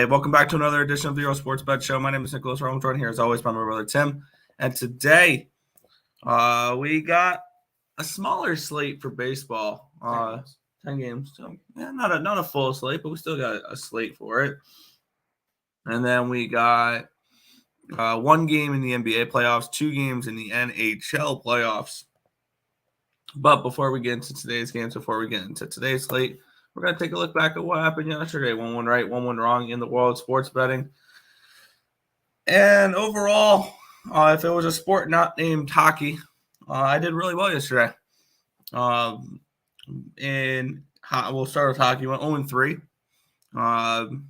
welcome back to another edition of the Earle Sports Bet Show. My name is Nicholas Earle. I'm joined here as always by my brother Tim. And today we got a smaller slate for baseball. 10 games. So yeah, not a full slate, but we still got a slate for it. And then we got one game in the NBA playoffs, 2 games in the NHL playoffs. But before we get into today's games, before we get into today's slate, we're going to take a look back at what happened yesterday. 1 right, 1 wrong in the world of sports betting. And overall, if it was a sport not named hockey, I did really well yesterday. We'll start with hockey. Went 0-3.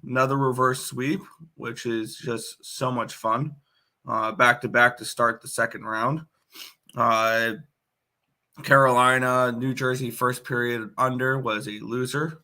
Another reverse sweep, which is just so much fun. Back-to-back to start the second round. Carolina, New Jersey first period under was a loser,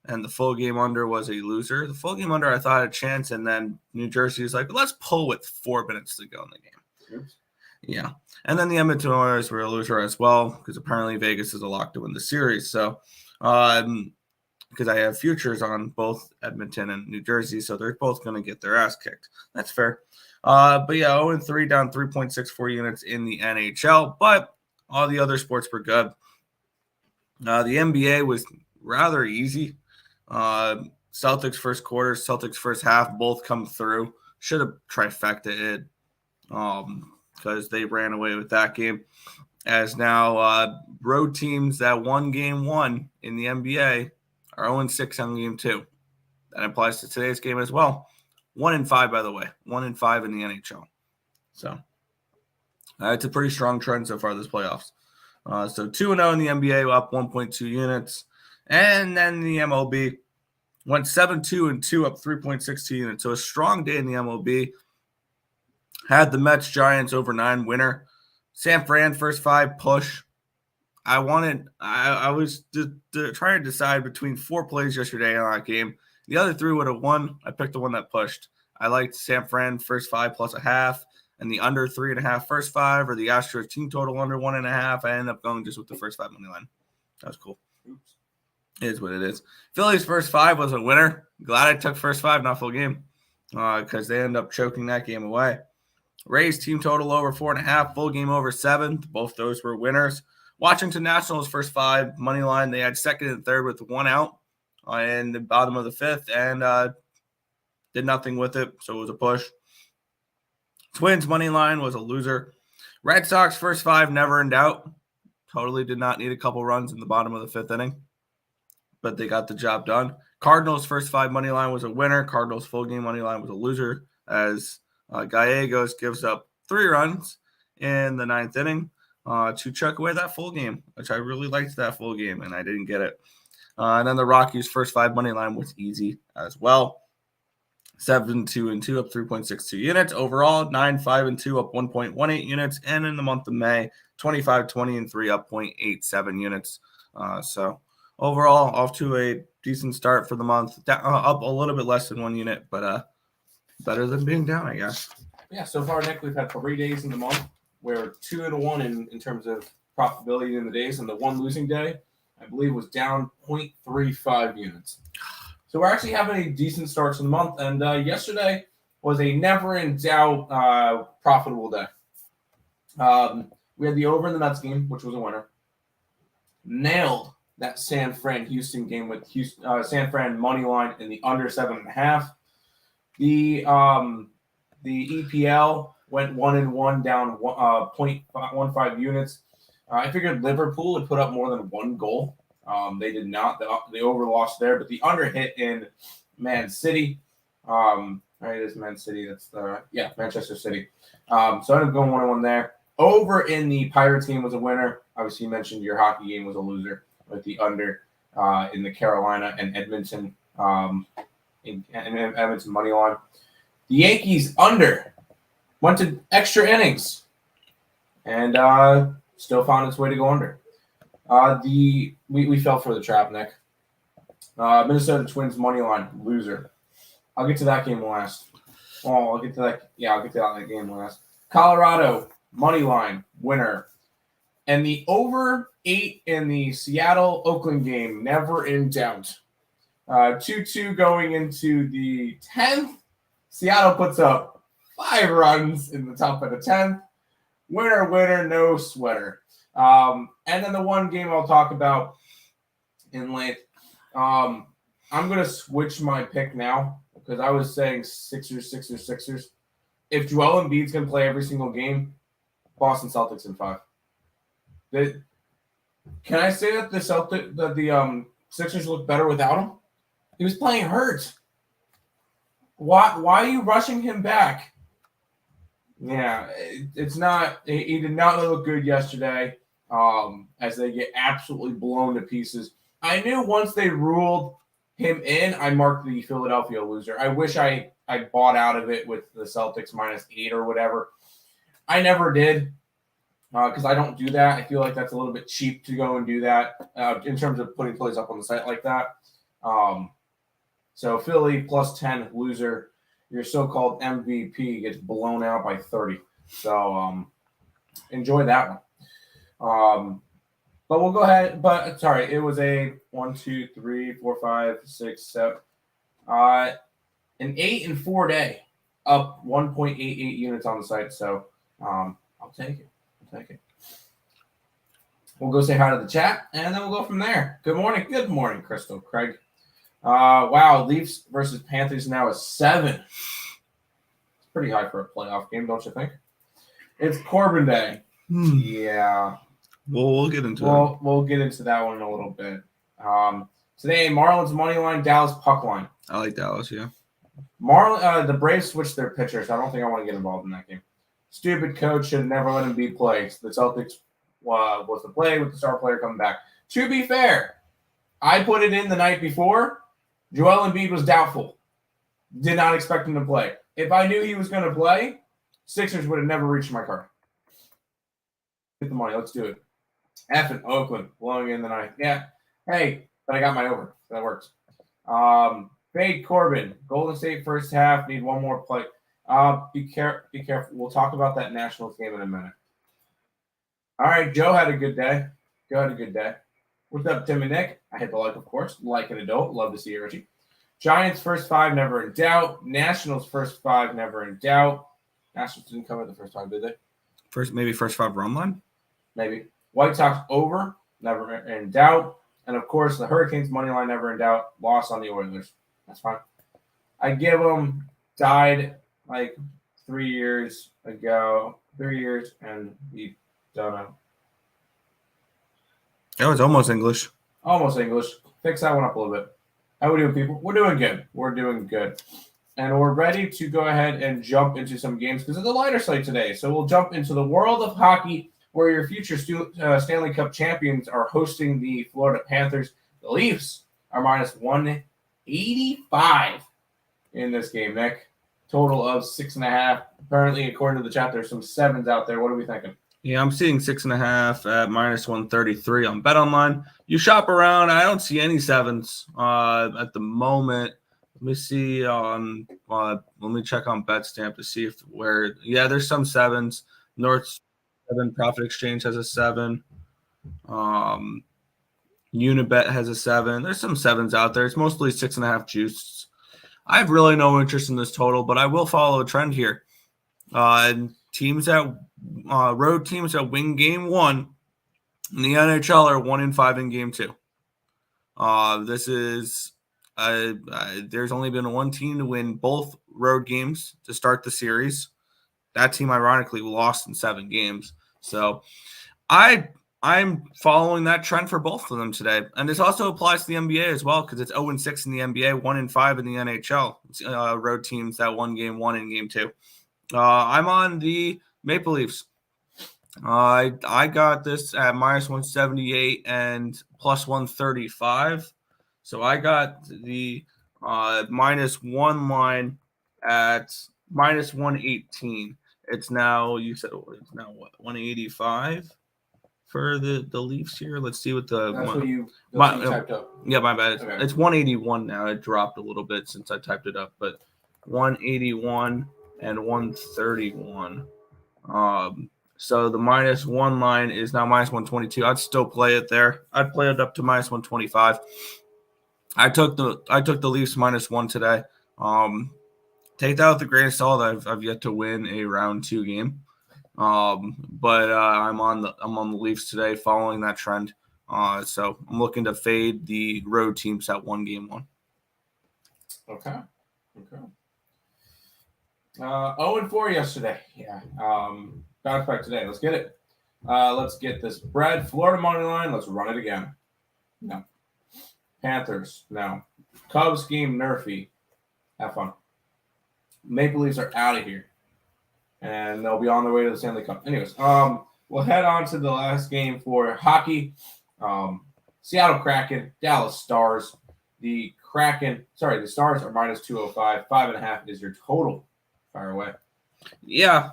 and the full game under was a loser. The full game under I thought had a chance, and then New Jersey was like, let's pull with 4 minutes to go in the game. Oops. Yeah. And then the Edmonton Oilers were a loser as well, because apparently Vegas is a lock to win the series. So, because I have futures on both Edmonton and New Jersey, so they're both going to get their ass kicked. That's fair. But yeah, 0-3 down 3.64 units in the NHL, but all the other sports were good. The NBA was rather easy. Celtics first quarter, Celtics first half, both come through. Should have trifecta it because they ran away with that game. As now road teams that won game 1 in the NBA are 0-6 on game 2. That applies to today's game as well. 1-5, by the way. 1-5 in the NHL. So it's a pretty strong trend so far this playoffs. So 2-0 in the NBA, up 1.2 units. And then the MLB went 7-2-2, up 3.62 units. So a strong day in the MLB. Had the Mets Giants over 9 winner. San Fran first 5 push. I was trying to decide between 4 plays yesterday on that game. The other 3 would have won. I picked the one that pushed. I liked San Fran first 5 plus a half. And the under 3.5 first 5, or the Astros team total under 1.5. I ended up going just with the first 5 money line. That was cool. Oops. It is what it is. Phillies first 5 was a winner. Glad I took first 5, not full game, because they ended up choking that game away. Rays team total over 4.5, full game over 7. Both those were winners. Washington Nationals first 5 money line. They had second and third with 1 out in the bottom of the 5th, and did nothing with it, so it was a push. Twins money line was a loser. Red Sox first 5 never in doubt. Totally did not need a couple runs in the bottom of the 5th inning, but they got the job done. Cardinals first 5 money line was a winner. Cardinals full game money line was a loser, as Gallegos gives up 3 runs in the 9th inning to chuck away that full game, which I really liked that full game, and I didn't get it. And then the Rockies first 5 money line was easy as well. 7-2-2, up 3.62 units. Overall, 9-5-2, up 1.18 units. And in the month of May, 25-20-3, up 0.87 units. So overall, off to a decent start for the month. Up a little bit less than 1 unit, but better than being down, I guess. Yeah, so far, Nick, we've had 3 days in the month where 2-1 in terms of profitability in the days, and the one losing day, I believe, was down 0.35 units. So we're actually having a decent start to the month, and yesterday was a never-in-doubt profitable day. We had the over in the Mets game, which was a winner. Nailed that San Fran-Houston game with San Fran money line in the under 7.5. The EPL went 1-1 down 0.15 units. I figured Liverpool would put up more than 1 goal. They did not. The over lost there, but the under hit in Man City. Right, it is Man City. That's Manchester City. So I ended up going 1-1 there. Over in the Pirates game was a winner. Obviously, you mentioned your hockey game was a loser with the under in the Carolina and Edmonton Edmonton money line. The Yankees under went to extra innings and still found its way to go under. We fell for the trap, Nick. Minnesota Twins money line loser. I'll get to that game last. I'll get to that game last. Colorado money line winner, and the over 8 in the Seattle Oakland game never in doubt. 2-2 going into the 10th. Seattle puts up 5 runs in the top of the 10th. Winner, winner, no sweater. And then the one game I'll talk about in length. I'm going to switch my pick now because I was saying Sixers. If Joel Embiid's going to play every single game, Boston Celtics in 5. Can I say that the Sixers look better without him? He was playing hurt. Why are you rushing him back? Yeah, it's not. He did not look good yesterday. As they get absolutely blown to pieces. I knew once they ruled him in, I marked the Philadelphia loser. I wish I bought out of it with the Celtics -8 or whatever. I never did because I don't do that. I feel like that's a little bit cheap to go and do that in terms of putting plays up on the site like that. So Philly +10 loser. Your so-called MVP gets blown out by 30. So enjoy that one. But we'll go ahead. But sorry, it was a 1, 2, 3, 4, 5, 6, 7. An 8 and 4 day, up 1.88 units on the site. So I'll take it. We'll go say hi to the chat, and then we'll go from there. Good morning, Crystal Craig. Wow, Leafs versus Panthers now is 7. It's pretty high for a playoff game, don't you think? It's Corbin Day. Yeah. We'll get into it. We'll get into that one in a little bit. Today, Marlins money line, Dallas puck line. I like Dallas, yeah. The Braves switched their pitchers. I don't think I want to get involved in that game. Stupid coach should never let him be played. The Celtics was the play with the star player coming back. To be fair, I put it in the night before. Joel Embiid was doubtful. Did not expect him to play. If I knew he was going to play, Sixers would have never reached my card. Get the money. Let's do it. Effing Oakland blowing in the night. Yeah. Hey, but I got my over. That works. Fade Corbin. Golden State first half. Need one more play. Be careful. We'll talk about that Nationals game in a minute. All right. Joe had a good day. What's up, Tim and Nick? I hit the like, of course. Like an adult. Love to see you, Richie. Giants first 5, never in doubt. Nationals first 5, never in doubt. Nationals didn't cover the first 5, did they? First 5 run line? Maybe. White Sox over, never in doubt. And, of course, the Hurricanes money line, never in doubt. Loss on the Oilers. That's fine. I give them died like 3 years ago. 3 years, and we don't know. That was almost English. Almost English. Fix that one up a little bit. How we doing, people? We're doing good. And we're ready to go ahead and jump into some games because it's a lighter slate today. So we'll jump into the world of hockey where your future Stanley Cup champions are hosting the Florida Panthers. The Leafs are -185 in this game, Nick. Total of 6.5. Apparently, according to the chat, there's some 7s out there. What are we thinking? Yeah, I'm seeing 6.5 at -133 on BetOnline. You shop around. I don't see any 7s at the moment. Let me see on. Let me check on BetStamp to see there's some 7s. North 7 Profit Exchange has a 7. Unibet has a 7. There's some 7s out there. It's mostly 6.5 juice. I have really no interest in this total, but I will follow a trend here. Road teams that win game 1 in the NHL are 1-5 in game 2. This is there's only been one team to win both road games to start the series. That team ironically lost in 7 games. So I'm following that trend for both of them today. And this also applies to the NBA as well because it's 0-6 in the NBA, 1-5 in the NHL. Road teams that won game 1 and game 2. I'm on the Maple Leafs. I got this at -178 and +135. So I got the -1 line at -118. It's now, you said it's now what, 185 for the Leafs here? Let's see what That's what you typed up. Yeah, my bad. Okay. It's 181 now. It dropped a little bit since I typed it up, but 181 and 131. So the -1 line is now -122. I'd still play it there. I'd play it up to -125. I took the Leafs -1 today. Take that with a grain of salt. I've yet to win a round 2 game. But I'm on the Leafs today, following that trend. So I'm looking to fade the road teams that won game 1. Okay. 0-4 yesterday. Yeah. Bounce back today. Let's get it. Let's get this bread. Florida money line. Let's run it again. No. Panthers. No. Cubs game nerfy. Have fun. Maple Leafs are out of here, and they'll be on their way to the Stanley Cup. Anyways, we'll head on to the last game for hockey. Seattle Kraken, Dallas Stars. The Stars are -205. 5.5 is your total. Fire away. Yeah,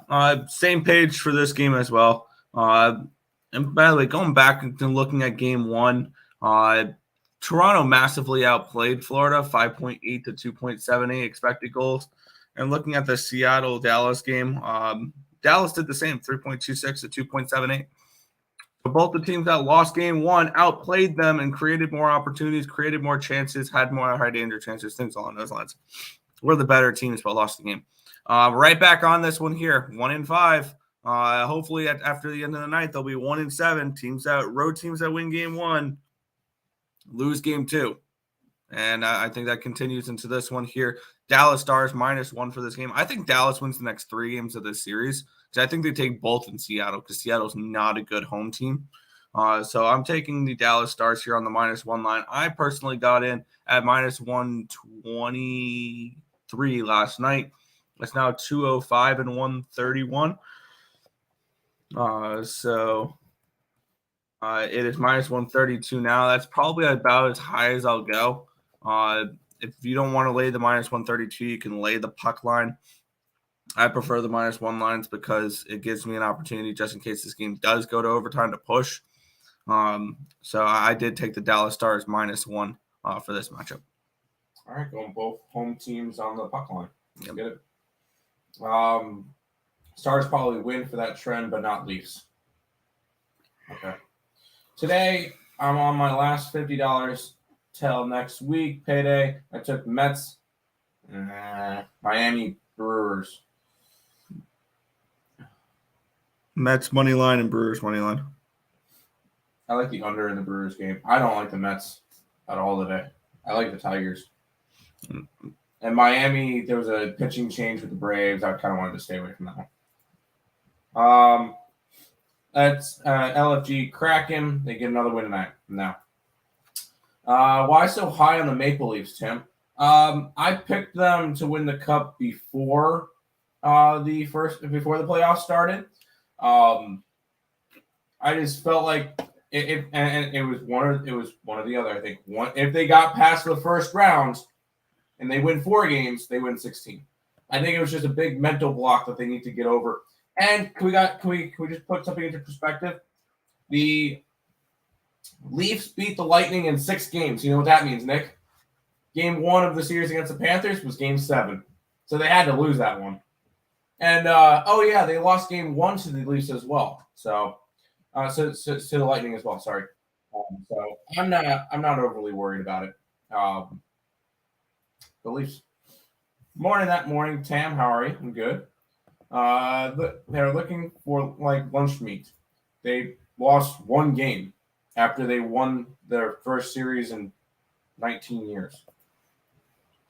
same page for this game as well. And by the way, going back and looking at game 1, Toronto massively outplayed Florida, 5.8 to 2.78 expected goals. And looking at the Seattle-Dallas game, Dallas did the same, 3.26 to 2.78. But both the teams that lost game 1 outplayed them and created more opportunities, created more chances, had more high danger chances, things along those lines. We're the better teams, but lost the game. Right back on this one here, 1-5. Hopefully after the end of the night, they'll be 1-7. Road teams that win game 1 lose game 2. And I think that continues into this one here. Dallas Stars -1 for this game. I think Dallas wins the next 3 games of this series, because I think they take both in Seattle, because Seattle's not a good home team. So I'm taking the Dallas Stars here on the -1 line. I personally got in at -123 last night. It's now 205 and 131. So it is -132 now. That's probably about as high as I'll go. If you don't want to lay the -132, you can lay the puck line. I prefer the -1 lines because it gives me an opportunity just in case this game does go to overtime to push. So I did take the Dallas Stars -1 for this matchup. All right, going both home teams on the puck line. Yep. Get it. Stars probably win for that trend, but not Leafs. Okay. Today, I'm on my last $50 till next week, payday. I took Mets, Miami, Brewers. Mets money line and Brewers money line. I like the under in the Brewers game. I don't like the Mets at all today. I like the Tigers. And Miami, there was a pitching change with the Braves. I kind of wanted to stay away from that one. That's LFG Kraken. They get another win tonight. Now, why so high on the Maple Leafs, Tim? I picked them to win the Cup before the playoffs started. I just felt like it was one or the other. I think if they got past the first round and they win 4 games, they win 16. I think it was just a big mental block that they need to get over. And can we just put something into perspective? The Leafs beat the Lightning in 6 games. You know what that means, Nick? Game 1 of the series against the Panthers was Game 7, so they had to lose that one. And they lost Game 1 to the Leafs as well. So to the Lightning as well. Sorry. So I'm not overly worried about it. The Leafs. Morning, Tam. How are you? I'm good. They're looking for lunch meat. They lost 1 game after they won their first series in 19 years.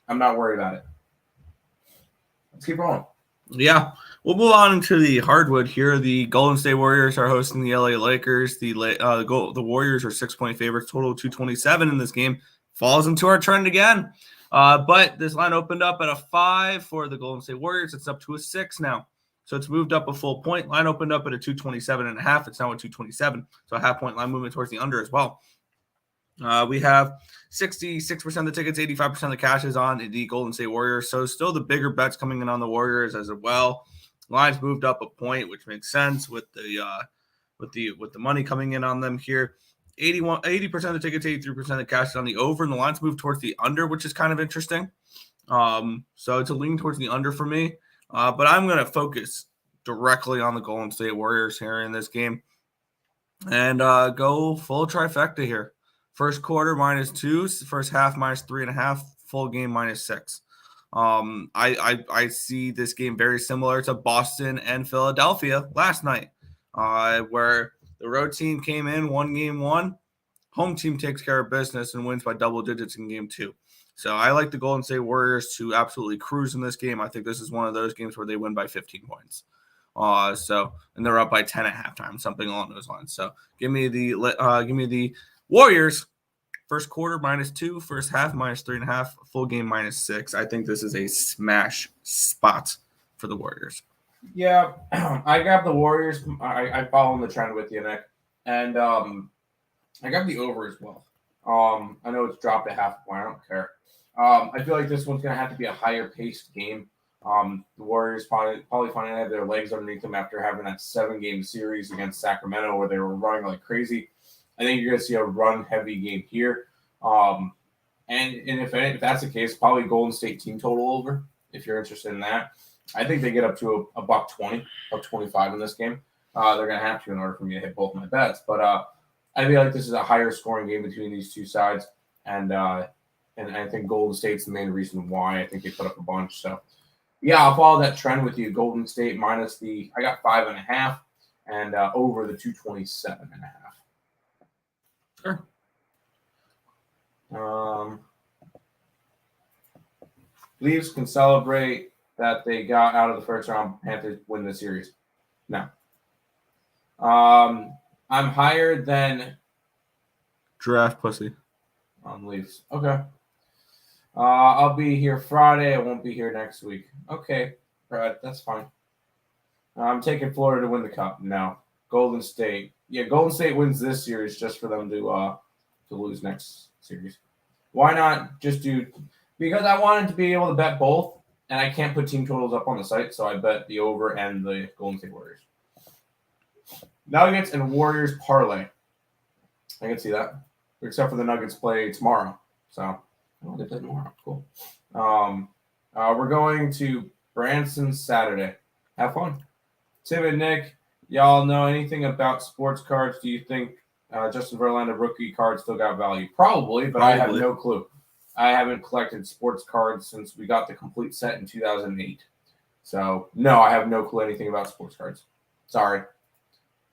I'm not worried about it. Let's keep rolling. Yeah, we'll move on into the hardwood here. The Golden State Warriors are hosting the LA Lakers. The Warriors are 6-point favorites, total 227 in this game. Falls into our trend again. But this line opened up at a 5 for the Golden State Warriors. It's up to a 6 now. So it's moved up a full point. Line opened up at a 227.5. It's now at 227. So a half-point line movement towards the under as well. We have 66% of the tickets, 85% of the cash is on the Golden State Warriors. So still the bigger bets coming in on the Warriors as well. Lines moved up a point, which makes sense with the money coming in on them here. 80% of the tickets, 83% of the cash is on the over, and the lines move towards the under, which is kind of interesting. So it's a lean towards the under for me. But I'm going to focus directly on the Golden State Warriors here in this game and go full trifecta here. First quarter -2, first half -3.5, full game -6. I see this game very similar to Boston and Philadelphia last night, where the road team came in, won game 1, home team takes care of business and wins by double digits in game 2. So I like the Golden State Warriors to absolutely cruise in this game. I think this is one of those games where they win by 15 points. And they're up by 10 at halftime, something along those lines. So give me the Warriors. First quarter -2, first half -3.5, full game -6. I think this is a smash spot for the Warriors. Yeah, I got the Warriors. I follow the trend with you, Nick, and I got the over as well. I know it's dropped a half point. I don't care. I feel like this one's gonna have to be a higher paced game. The Warriors probably finally have their legs underneath them after having that 7-game series against Sacramento where they were running like crazy. I think you're going to see a run-heavy game here. And if that's the case, probably Golden State team total over, if you're interested in that. I think they get up to a $1.20, $1.25 in this game. They're going to have to in order for me to hit both my bets. But I feel like this is a higher scoring game between these two sides. And I think Golden State's the main reason why. I think they put up a bunch. So, yeah, I'll follow that trend with you. Golden State minus I got 5.5 and over the 227.5. Sure. Leafs can celebrate that they got out of the first round. Panthers win the series. No. I'm higher than Draft pussy on Leafs. Okay. I'll be here Friday. I won't be here next week. Okay, Brad, that's fine. I'm taking Florida to win the cup. No. Golden State. Yeah, Golden State wins this series just for them to lose next series. Why not just do – because I wanted to be able to bet both, and I can't put team totals up on the site, so I bet the over and the Golden State Warriors. Nuggets and Warriors parlay. I can see that. Except for the Nuggets play tomorrow. So, they play tomorrow. Cool. We're going to Branson Saturday. Have fun. Tim and Nick, y'all know anything about sports cards? Do you think Justin Verlander rookie cards still got value? Probably, but I have no clue. I haven't collected sports cards since we got the complete set in 2008. So, no, I have no clue anything about sports cards. Sorry.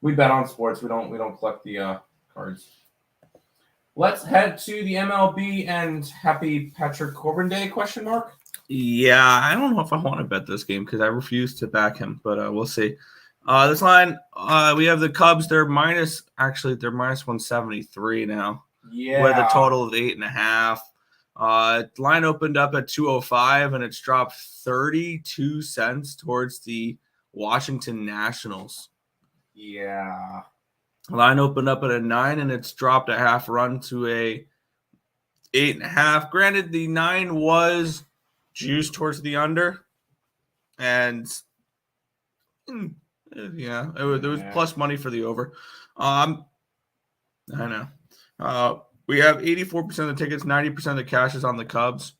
We bet on sports. We don't collect the cards. Let's head to the MLB and happy Patrick Corbin Day, ? Yeah, I don't know if I want to bet this game because I refuse to back him, but we'll see. This line, we have the Cubs. They're minus 173 now. Yeah. With a total of 8.5. Line opened up at 205 and it's dropped 32 cents towards the Washington Nationals. Yeah. Line opened up at a 9 and it's dropped a half run to a 8.5. Granted, the 9 was juiced towards the under, and yeah, there was plus money for the over. I know. We have 84% of the tickets, 90% of the cash is on the Cubs,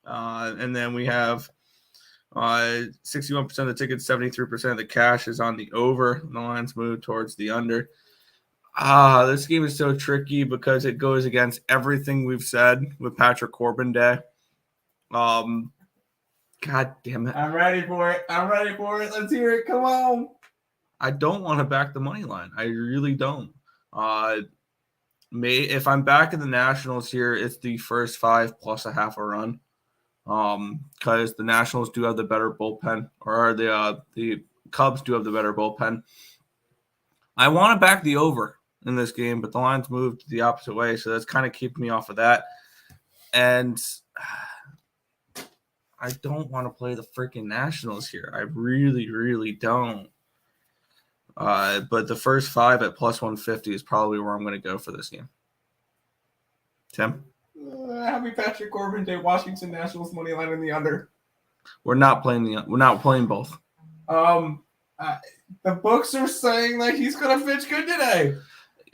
and then we have 61% of the tickets, 73% of the cash is on the over. The lines move towards the under. This game is so tricky because it goes against everything we've said with Patrick Corbin Day. God damn it. I'm ready for it. Let's hear it. Come on. I don't want to back the money line. I really don't. If I'm backing the Nationals here, it's the first 5 plus a half a run. Because the Nationals do have the better bullpen, or the Cubs do have the better bullpen. I want to back the over in this game, but the line's moved the opposite way, so that's kind of keeping me off of that. And I don't want to play the freaking Nationals here. I really, really don't. But the first 5 at plus 150 is probably where I'm going to go for this game. Tim? Happy Patrick Corbin Day, Washington Nationals money line in the under. We're not playing both. The books are saying that he's going to pitch good today.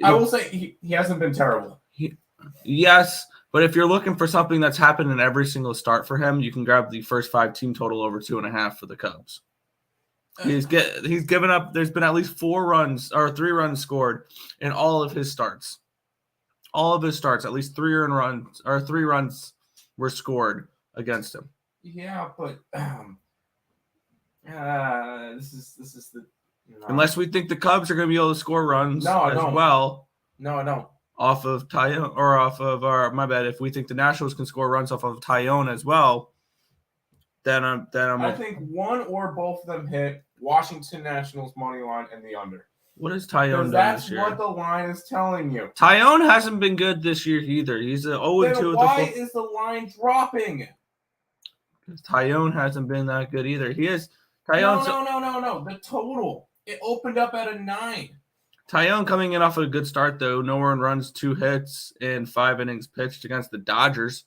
I will say he hasn't been terrible. Yes, but if you're looking for something that's happened in every single start for him, you can grab the first 5 team total over 2.5 for the Cubs. He's given up. There's been at least 4 runs or 3 runs scored in all of his starts. All of his starts, at least 3 runs were scored against him. Yeah, but this is the Unless we think the Cubs are going to be able to score runs well. No, I don't. Off of Tyone or off of my bad. If we think the Nationals can score runs off of Tyone as well, then I think one or both of them hit Washington Nationals money line and the under. What is Tyone done that's this year? what the line is telling you. Tyone hasn't been good this year either. He's an 0-2. Why is the line dropping? Tyone hasn't been that good either. He is Tyone. No. The total. It opened up at a 9. Tyone coming in off of a good start, though. No earned runs, 2 hits in 5 innings pitched against the Dodgers.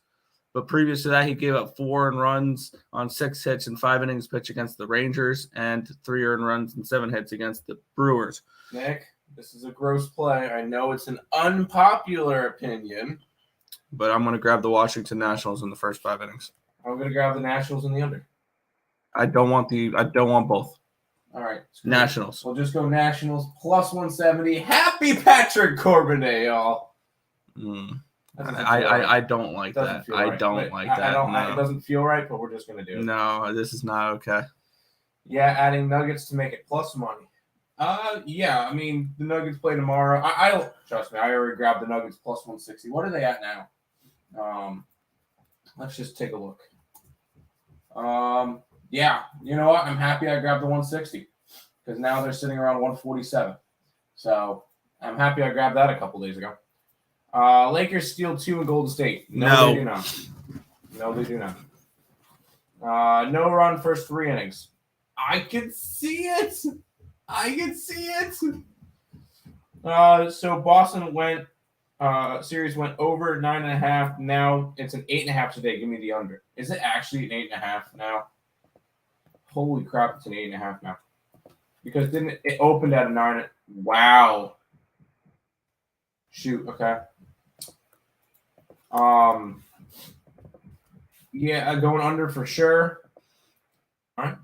But previous to that, he gave up 4 earned runs on 6 hits in 5 innings pitched against the Rangers and 3 earned runs and 7 hits against the Brewers. Nick, this is a gross play. I know it's an unpopular opinion. But I'm going to grab the Washington Nationals in the first 5 innings. I'm going to grab the Nationals in the under. I don't want both. All right. Nationals. We'll just go Nationals plus 170. Happy Patrick Corbin Day, y'all. I don't like that. I don't like that. No. It doesn't feel right, but we're just going to do it. No, this is not okay. Yeah, adding Nuggets to make it plus money. Yeah, I mean, the Nuggets play tomorrow. I trust me, I already grabbed the Nuggets plus 160. What are they at now? Let's just take a look. Yeah, you know what? I'm happy I grabbed the 160 because now they're sitting around 147. So I'm happy I grabbed that a couple days ago. Lakers steal 2 in Golden State. No, they do not. No, they do not. No run first 3 innings. I can see it. So Boston series went over 9.5. Now it's an 8.5 today. Give me the under. Is it actually an 8.5 now? Holy crap, it's an 8.5 now. Because didn't it opened at a 9? Wow. Shoot, okay. Yeah, going under for sure. All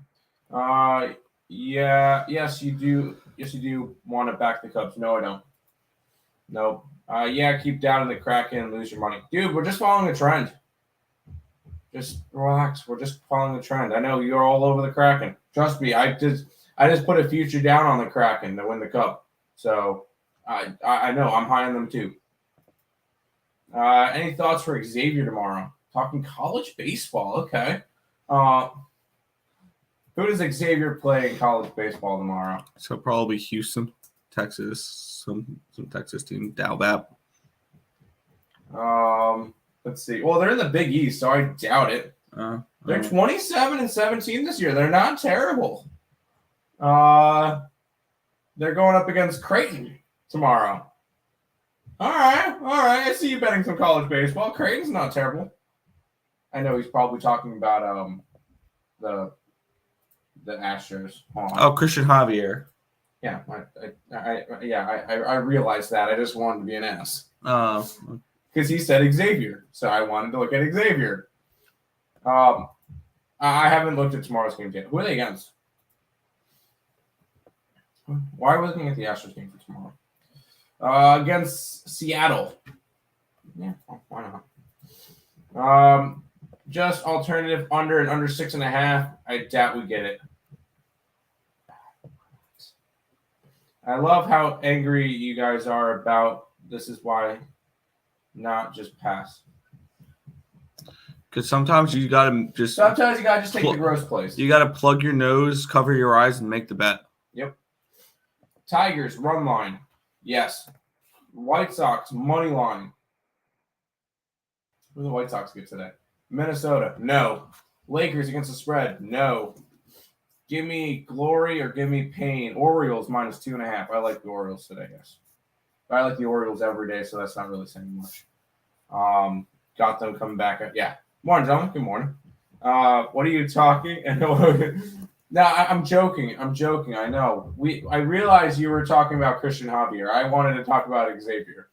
right. Yeah, yes, you do. Yes, you do want to back the Cubs. No, I don't. Nope. Yeah, keep down in the Kraken and lose your money. Dude, we're just following a trend. Just relax. We're just following the trend. I know you're all over the Kraken. Trust me, I just put a future down on the Kraken to win the Cup. So I know I'm high on them too. Any thoughts for Xavier tomorrow? Talking college baseball. Okay. Who does Xavier play in college baseball tomorrow? So probably Houston, Texas, some Texas team. Doubt that. Let's see. Well, they're in the Big East, so I doubt it. They're 27-17 this year. They're not terrible. They're going up against Creighton tomorrow. All right. I see you betting some college baseball. Creighton's not terrible. I know he's probably talking about the Astros. Oh, Christian Javier. Yeah, I realized that. I just wanted to be an ass. Because he said Xavier, so I wanted to look at Xavier. I haven't looked at tomorrow's game yet. Who are they against? Why are we looking at the Astros game for tomorrow? Against Seattle. Yeah, why not? Just alternative under and under 6.5. I doubt we get it. I love how angry you guys are about this is why not just pass. Because sometimes you gotta just take the gross plays. You gotta plug your nose, cover your eyes, and make the bet. Yep. Tigers run line. Yes. White Sox money line. Who do the White Sox get today? Minnesota. No. Lakers against the spread. No. Give me glory or give me pain. Orioles minus 2.5. I like the Orioles today, yes. I like the Orioles every day, so that's not really saying much. Got them coming back. Yeah. Morning, gentlemen. Good morning. What are you talking? No, I'm joking. I know. I realized you were talking about Christian Javier. I wanted to talk about Xavier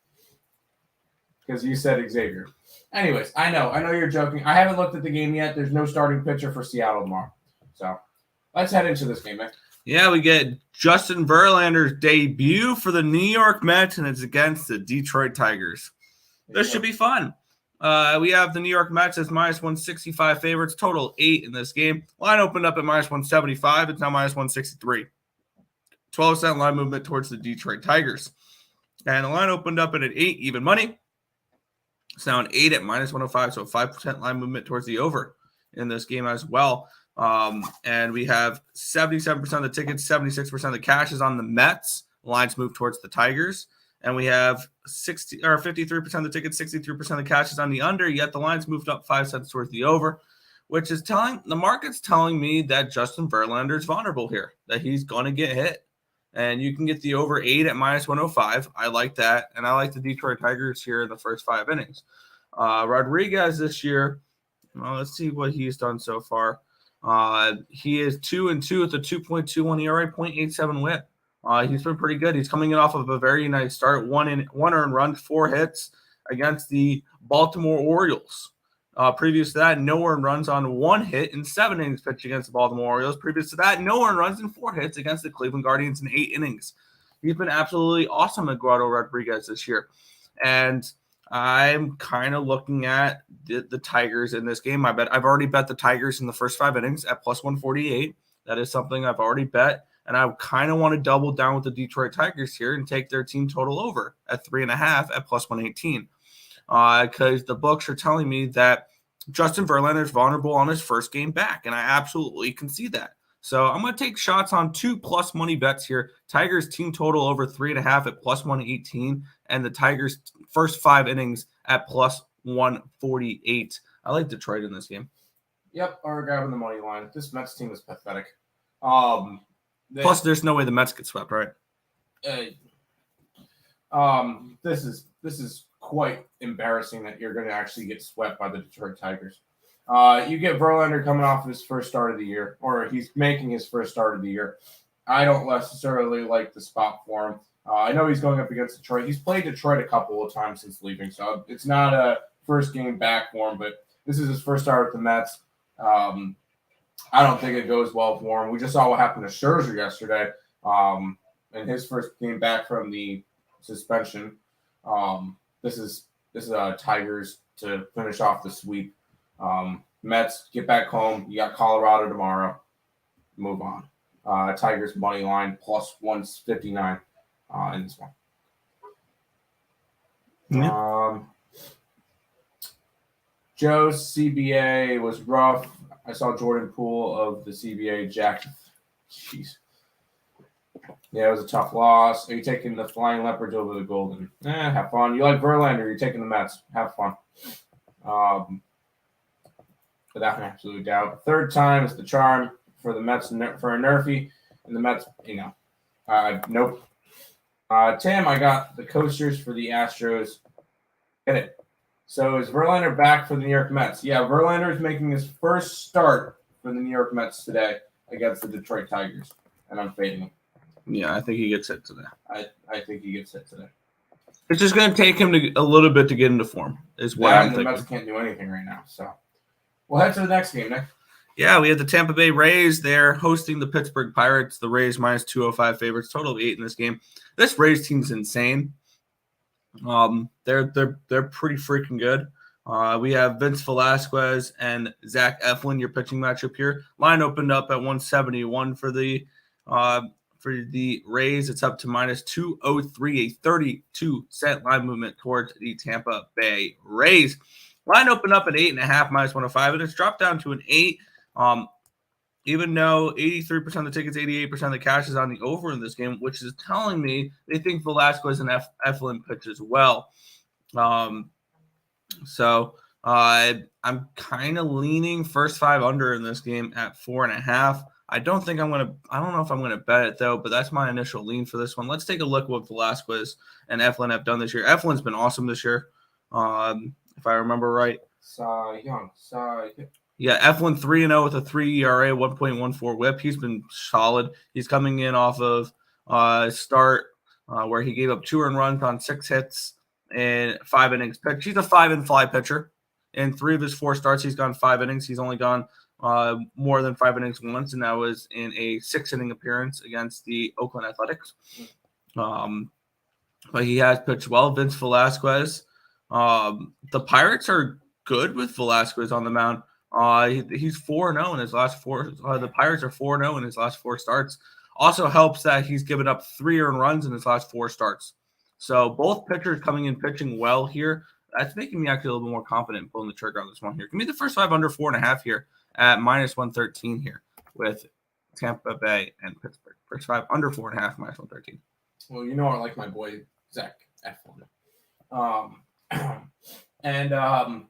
because you said Xavier. Anyways, I know you're joking. I haven't looked at the game yet. There's no starting pitcher for Seattle tomorrow. So let's head into this game, man. Yeah, we get Justin Verlander's debut for the New York Mets, and it's against the Detroit Tigers. This should be fun. We have the New York Mets as minus 165 favorites, total 8 in this game. Line opened up at minus 175. It's now minus 163. 12-cent line movement towards the Detroit Tigers. And the line opened up at an 8 even money. It's now an 8 at minus 105, so a 5% line movement towards the over in this game as well. And we have 77% of the tickets, 76% of the cash is on the Mets. Lines move towards the Tigers. And we have 53% of the tickets, 63% of the cash is on the under, yet the lines moved up 5 cents towards the over, which is telling the market's telling me that Justin Verlander is vulnerable here, that he's going to get hit. And you can get the over 8 at minus 105. I like that. And I like the Detroit Tigers here in the first 5 innings. Rodriguez this year, well, let's see what he's done so far. He is 2-2 with a 2.21 ERA, 0.87 whip. He's been pretty good. He's coming in off of a very nice start. One earned run, 4 hits against the Baltimore Orioles. Previous to that, no earned runs on 1 hit in 7 innings pitched against the Baltimore Orioles. Previous to that, no earned runs in 4 hits against the Cleveland Guardians in 8 innings. He's been absolutely awesome, Eduardo Rodriguez, this year. And I'm kind of looking at the Tigers in this game. I've already bet the Tigers in the first 5 innings at plus 148. That is something I've already bet. And I kind of want to double down with the Detroit Tigers here and take their team total over at 3.5 at plus 118. Because the books are telling me that Justin Verlander is vulnerable on his first game back, and I absolutely can see that. So I'm going to take shots on 2 plus money bets here. Tigers team total over 3.5 at plus 118, and the Tigers first 5 innings at plus 148. I like Detroit in this game. Yep, or grabbing the money line. This Mets team is pathetic. Plus, there's no way the Mets get swept, right? This is quite embarrassing that you're going to actually get swept by the Detroit Tigers. You get Verlander coming off his first start of the year, or he's making his first start of the year. I don't necessarily like the spot for him. I know he's going up against Detroit. He's played Detroit a couple of times since leaving, so it's not a first game back for him, but this is his first start with the Mets. I don't think it goes well for him. We just saw what happened to Scherzer yesterday in his first game back from the suspension. This is Tigers to finish off the sweep. Mets, get back home. You got Colorado tomorrow. Move on. Tigers money line plus 159 in this one. Yeah. Joe's CBA was rough. I saw Jordan Poole of the CBA jacked. Jeez. Yeah, it was a tough loss. Are you taking the Flying Leopards over the Golden? Have fun. You like Verlander, you're taking the Mets. Have fun. Without an absolute doubt. Third time is the charm for the Mets for a Nerfy. And the Mets, nope. Tim, I got the coasters for the Astros. Get it. So is Verlander back for the New York Mets? Yeah, Verlander is making his first start for the New York Mets today against the Detroit Tigers. And I'm fading him. Yeah, I think he gets hit today. I think he gets hit today. It's just going to take him a little bit to get into form, is what I'm thinking. The Mets can't do anything right now. So we'll head to the next game, Nick. Yeah, we have the Tampa Bay Rays. They're hosting the Pittsburgh Pirates. The Rays minus 205 favorites, total of 8 in this game. This Rays team's insane. They're pretty freaking good. We have Vince Velasquez and Zach Eflin, your pitching matchup here. Line opened up at 171 for the Rays. It's up to minus 203, a 32-cent line movement towards the Tampa Bay Rays. Line opened up at 8.5, minus 105, and it's dropped down to an 8. Even though 83% of the tickets, 88% of the cash is on the over in this game, which is telling me they think Velasquez and Eflin pitch as well. So I'm kind of leaning first 5 under in this game at 4.5. I don't know if I'm going to bet it, though, but that's my initial lean for this one. Let's take a look at what Velasquez and Eflin have done this year. Eflin's been awesome this year, if I remember right. Yeah, Eflin 3-0 with a 3 ERA, 1.14 whip. He's been solid. He's coming in off of a start where he gave up 2 earned runs on 6 hits and 5 innings pitched. He's a 5-and-fly pitcher. In 3 of his 4 starts, he's gone 5 innings. He's only gone more than 5 innings once, and that was in a 6-inning appearance against the Oakland Athletics. But he has pitched well. Vince Velasquez, The Pirates are good with Velasquez on the mound. He's 4-0 in his last four. The Pirates are 4-0 in his last four starts. Also helps that he's given up 3 earned runs in his last 4 starts. So both pitchers coming in pitching well here. That's making me actually a little bit more confident pulling the trigger on this one here. Give me the first 5 under 4.5 here at -113 here with Tampa Bay and Pittsburgh. First 5 under 4.5 -113. Well, I like my boy Zach Eflin. And I'm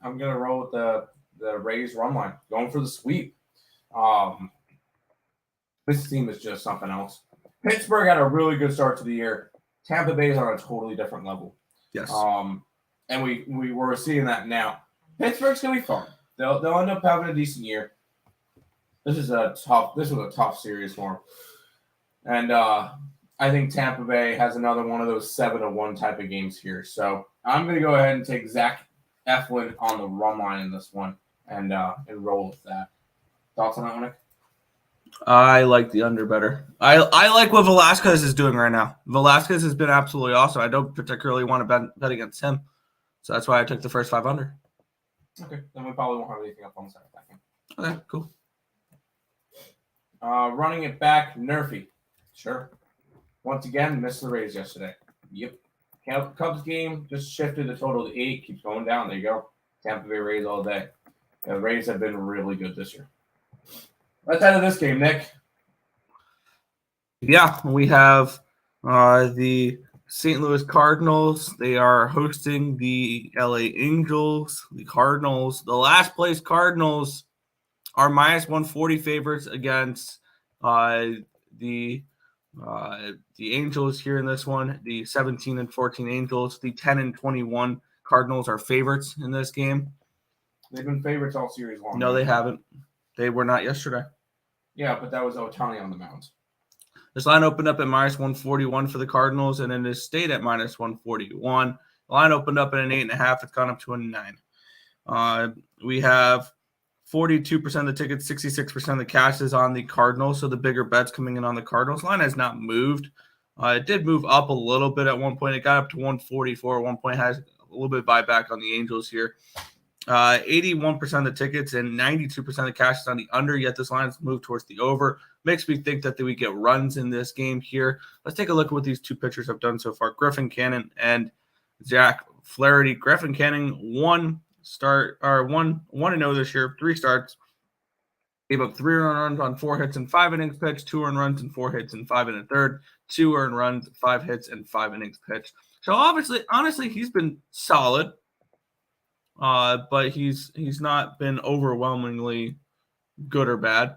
gonna roll with the Rays run line, going for the sweep. This team is just something else. Pittsburgh had a really good start to the year. Tampa Bay is on a totally different level. Yes. And we're seeing that now. Pittsburgh's gonna be fun. They'll end up having a decent year. This was a tough series for them. And I think Tampa Bay has another one of those 7-1 type of games here. So I'm going to go ahead and take Zach Eflin on the run line in this one and roll with that. Thoughts on that one, Nick? I like the under better. I like what Velasquez is doing right now. Velasquez has been absolutely awesome. I don't particularly want to bet against him. So that's why I took the first 5 under. Okay. Then we probably won't have anything up on the second game. Okay, cool. Running it back, Nerfy. Sure. Once again, missed the Rays yesterday. Yep. Cubs game just shifted the total to 8. Keeps going down. There you go. Tampa Bay Rays all day. The Rays have been really good this year. Let's head to this game, Nick. Yeah, we have the St. Louis Cardinals. They are hosting the LA Angels. The Cardinals, the last place Cardinals, are -140 favorites against the Angels here in this one. The 17-14 Angels, the 10-21 Cardinals are favorites in this game. They've been favorites all series long. No, they haven't. They were not yesterday. Yeah, but that was Ohtani on the mound. This line opened up at -141 for the Cardinals, and then it stayed at -141. The line opened up at an 8.5. It's gone up to a 9. We have 42% of the tickets, 66% of the cash is on the Cardinals, so the bigger bets coming in on the Cardinals. Line has not moved. It did move up a little bit at one point. It got up to 144 at one point. Has a little bit of buyback on the Angels here. 81% of the tickets and 92% of the cash is on the under, yet this line has moved towards the over. Makes me think that we get runs in this game here. Let's take a look at what these two pitchers have done so far. Griffin Canning and Jack Flaherty. Griffin Canning 1-0 this year, 3 starts. Gave up 3 earned runs on 4 hits and 5 innings pitched, 2 earned runs and 4 hits and 5 1/3, 2 earned runs, 5 hits and 5 innings pitched. So honestly, he's been solid. But he's not been overwhelmingly good or bad.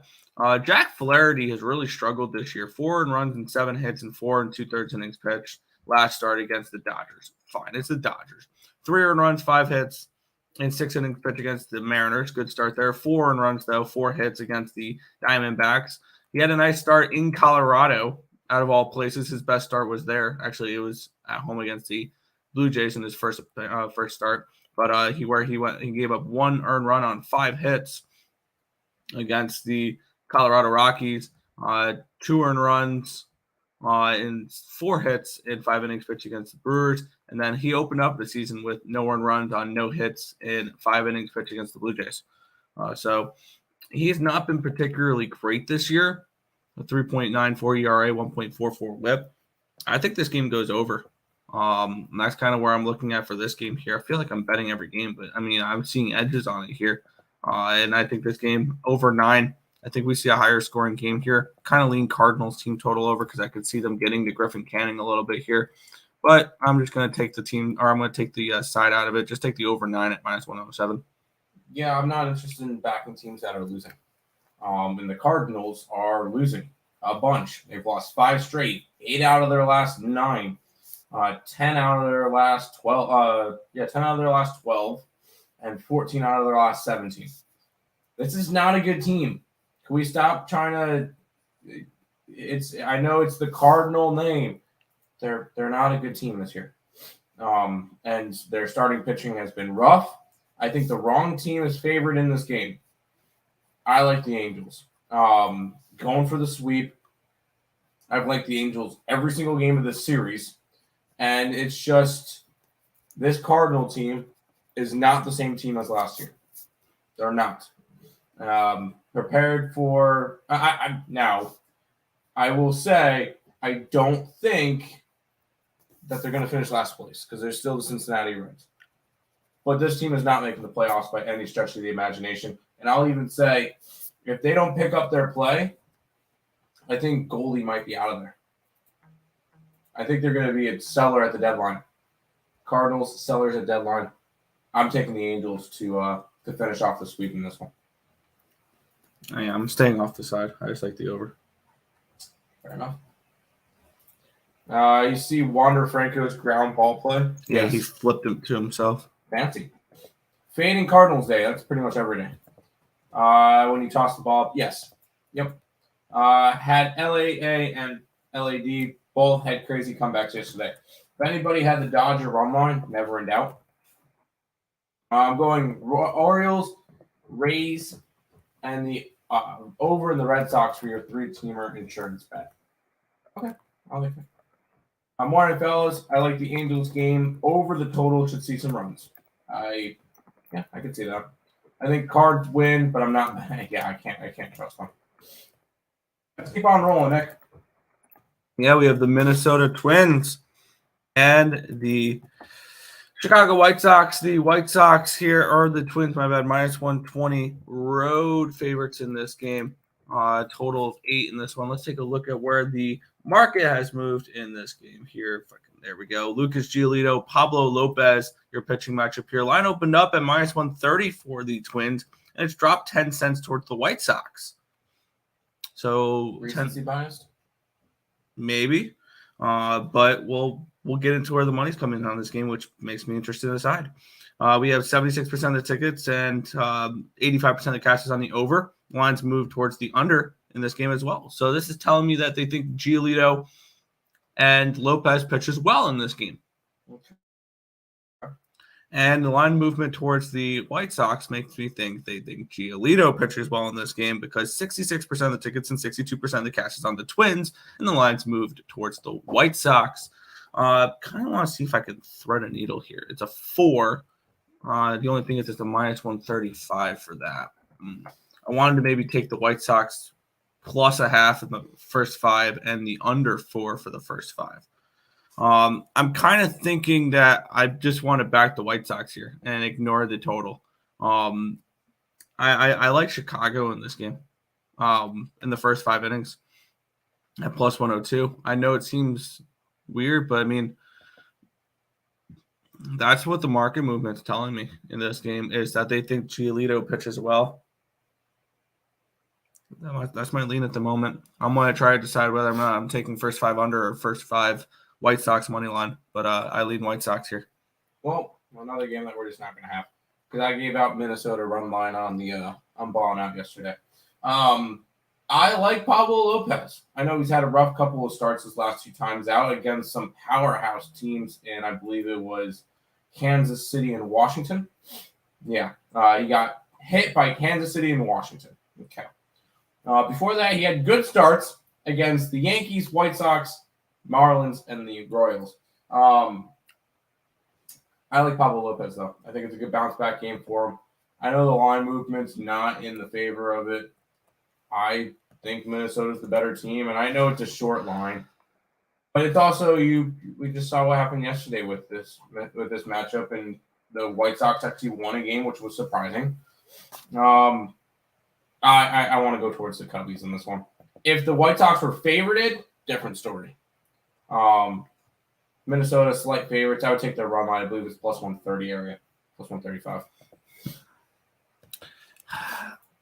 Jack Flaherty has really struggled this year. 4 earned runs and 7 hits and 4 2/3 innings pitched last start against the Dodgers. Fine, it's the Dodgers. 3 earned runs, 5 hits, and 6 innings pitched against the Mariners. Good start there. 4 earned runs, though, 4 hits against the Diamondbacks. He had a nice start in Colorado, out of all places. His best start was there. Actually, it was at home against the Blue Jays in his first start. But he gave up 1 earned run on 5 hits against the Colorado Rockies, 2 earned runs and 4 hits in 5 innings pitched against the Brewers. And then he opened up the season with no earned runs on no hits in 5 innings pitched against the Blue Jays. So he has not been particularly great this year. A 3.94 ERA, 1.44 WHIP. I think this game goes over. And that's kind of where I'm looking at for this game here. I feel like I'm betting every game, but I mean, I'm seeing edges on it here. And I think this game over 9. I think we see a higher scoring game here. Kind of lean Cardinals team total over because I could see them getting to Griffin Canning a little bit here. But I'm just going to take I'm going to take the side out of it. Just take the over 9 at -107. Yeah, I'm not interested in backing teams that are losing. And the Cardinals are losing a bunch. They've lost 5 straight, 8 out of their last 9. 10 out of their last 12. 10 out of their last 12, and 14 out of their last 17. This is not a good team. Can we stop trying to? I know it's the Cardinal name. They're not a good team this year. And their starting pitching has been rough. I think the wrong team is favored in this game. I like the Angels. Going for the sweep. I've liked the Angels every single game of this series. And it's just This Cardinal team is not the same team as last year. They're not. Prepared for now, I will say I don't think that they're going to finish last place because they're still the Cincinnati Reds. But this team is not making the playoffs by any stretch of the imagination. And I'll even say, if they don't pick up their play, I think goalie might be out of there. I think they're going to be a seller at the deadline. Cardinals, sellers at deadline. I'm taking the Angels to finish off the sweep in this one. Yeah, I'm staying off the side. I just like the over. Fair enough. You see Wander Franco's ground ball play? Yeah, yes. He flipped it to himself. Fancy. Fading Cardinals Day. That's pretty much every day. When you toss the ball up, yes. Yep. Had LAA and LAD both had crazy comebacks yesterday. If anybody had the Dodger run line, never in doubt. I'm going Orioles, Rays, and the over in the Red Sox for your 3-teamer insurance bet. Okay, I like it. Morning, fellas. I like the Angels game. Over the total should see some runs. I can see that. I think Cards win, but I'm not. Yeah, I can't trust them. Let's keep on rolling, Nick. Yeah, we have the Minnesota Twins and the Chicago White Sox. The White Sox here are the Twins, my bad, -120 road favorites in this game. Total of 8 in this one. Let's take a look at where the market has moved in this game here. There we go. Lucas Giolito, Pablo Lopez, your pitching matchup here. Line opened up at -130 for the Twins, and it's dropped 10 cents towards the White Sox. So recency biased? Maybe. But we'll get into where the money's coming on this game, which makes me interested in the side. We have 76% of the tickets and 85% of the cash is on the over. Lines move towards the under in this game as well. So this is telling me that they think Giolito and Lopez pitches well in this game. Okay. And the line movement towards the White Sox makes me think they think Giolito pitches well in this game because 66% of the tickets and 62% of the cash is on the Twins, and the line's moved towards the White Sox. Kind of want to see if I can thread a needle here. It's a 4. The only thing is it's a -135 for that. I wanted to maybe take the White Sox +0.5 in the first 5 and the under 4 for the first 5. I'm kind of thinking that I just want to back the White Sox here and ignore the total. I like Chicago in this game in the first 5 innings at +102. I know it seems weird, but I mean, that's what the market movement's telling me in this game is that they think Giolito pitches well. That's my lean at the moment. I'm going to try to decide whether or not I'm taking first 5 under or first 5 White Sox money line, but I lean White Sox here. Well, another game that we're just not going to have because I gave out Minnesota run line on the on Ballin out yesterday. I like Pablo Lopez. I know he's had a rough couple of starts his last 2 times out against some powerhouse teams, and I believe it was Kansas City and Washington. Yeah, he got hit by Kansas City and Washington. Okay. Before that, he had good starts against the Yankees, White Sox, Marlins, and the Royals. I like Pablo Lopez, though. I think it's a good bounce-back game for him. I know the line movement's not in the favor of it. I think Minnesota's the better team, and I know it's a short line. But it's also we just saw what happened yesterday with this matchup, and the White Sox actually won a game, which was surprising. I want to go towards the Cubbies in this one. If the White Sox were favorited, different story. Minnesota slight favorites. I would take their run line. I believe it's +130 area, +135.